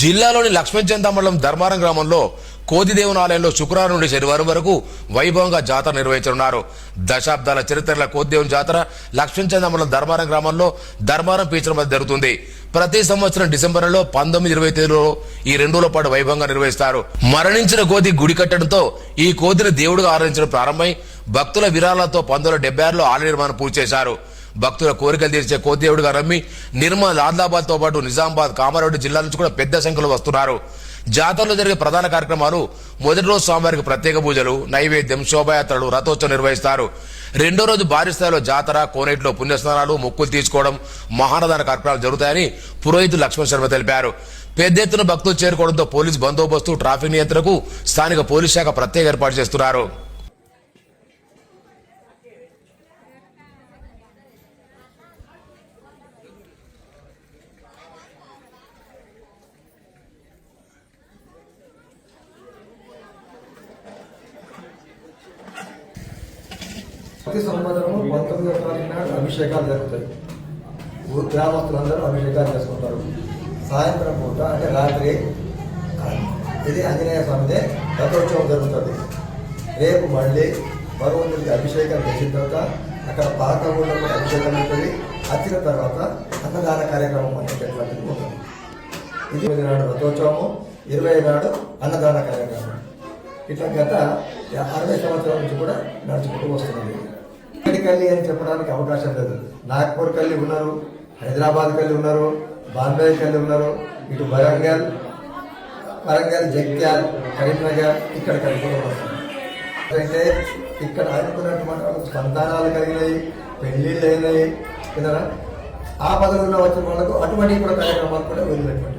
జిల్లాలోని లక్ష్మీచంద మండలం ధర్మారం గ్రామంలో కోదిదేవుని ఆలయంలో శుక్రవారం నుండి శనివారం వరకు వైభవంగా జాతర నిర్వహించనున్నారు. దశాబ్దాల చరిత్రల కోదిదేవుని జాతర లక్ష్మీచంద మండలం ధర్మారం గ్రామంలో ధర్మారం పీచల మధ్య జరుగుతుంది. ప్రతి సంవత్సరం డిసెంబర్ నెలలో 19-20 తేదీలో ఈ 2 రోజుల పాటు వైభవంగా నిర్వహిస్తారు. మరణించిన కోతి గుడి కట్టడంతో ఈ కోతిని దేవుడిగా ఆరాధించడం ప్రారంభమై భక్తుల విరాళాలతో 1976లో ఆలయ నిర్మాణం పూర్తి చేశారు. భక్తుల కోరికలు తీర్చే కోతిదేవుడిగా నమ్మి నిర్మల్, ఆదిలాబాద్ తో పాటు నిజామాబాద్, కామారెడ్డి జిల్లాల నుంచి కూడా పెద్ద సంఖ్యలో వస్తున్నారు. జాతరలో జరిగే ప్రధాన కార్యక్రమాలు మొదటి రోజు స్వామివారికి ప్రత్యేక పూజలు, నైవేద్యం, శోభాయాత్రలు, రథోత్సవం నిర్వహిస్తారు. రెండో రోజు భారీ స్థాయిలో జాతర, కోనేటిలో పుణ్యస్నానాలు, మొక్కులు తీర్చుకోవడం, మహానదాన కార్యక్రమాలు జరుగుతాయని పురోహితుడు లక్ష్మణ్ శర్మ తెలిపారు. పెద్ద ఎత్తున భక్తులు చేరుకోవడంతో పోలీసు బందోబస్తు, ట్రాఫిక్ నియంత్రణకు స్థానిక పోలీస్ శాఖ ప్రత్యేక ఏర్పాటు చేస్తున్నారు. ప్రతి సంవత్సరము 19వ తారీఖు నాడు అభిషేకాలు జరుగుతాయి. గ్రామస్తులందరూ అభిషేకాలు చేసుకుంటారు. సాయంత్రం పూట అంటే రాత్రి ఇది ఆంజనేయ స్వామిదే రథోత్సవం జరుగుతుంది. రేపు మళ్ళీ భగవంతుడికి అభిషేకం చేసిన తర్వాత అక్కడ పాత ఊళ్ళో కూడా అభిషేకం ఉంటుంది. వచ్చిన తర్వాత అన్నదాన కార్యక్రమం అనేటటువంటిది ఉంటుంది. ఇది 20 నాడు రథోత్సవము, 20 నాడు అన్నదాన కార్యక్రమం. ఇట్లా గత 60 సంవత్సరాల నుంచి కూడా నడుచుకుంటూ వస్తున్నది. కల్లి అని చెప్పడానికి అవకాశం లేదు. నాగ్పూర్ కల్లి ఉన్నారు, హైదరాబాద్ కల్లి ఉన్నారు, బాంబే కల్లి ఉన్నారు, ఇటు వరంగల్, జగిత్యాల, కరీంనగర్ ఇక్కడ కలిపి అయితే ఇక్కడ అనుకున్నటువంటి వాళ్ళకు సంతానాలు కలిగినాయి, పెళ్లిళ్ళు అయినాయి. ఆ పదవుల్లో వచ్చిన వాళ్ళకు అటువంటి కూడా కార్యక్రమాలు కూడా వదిలిపెట్టారు.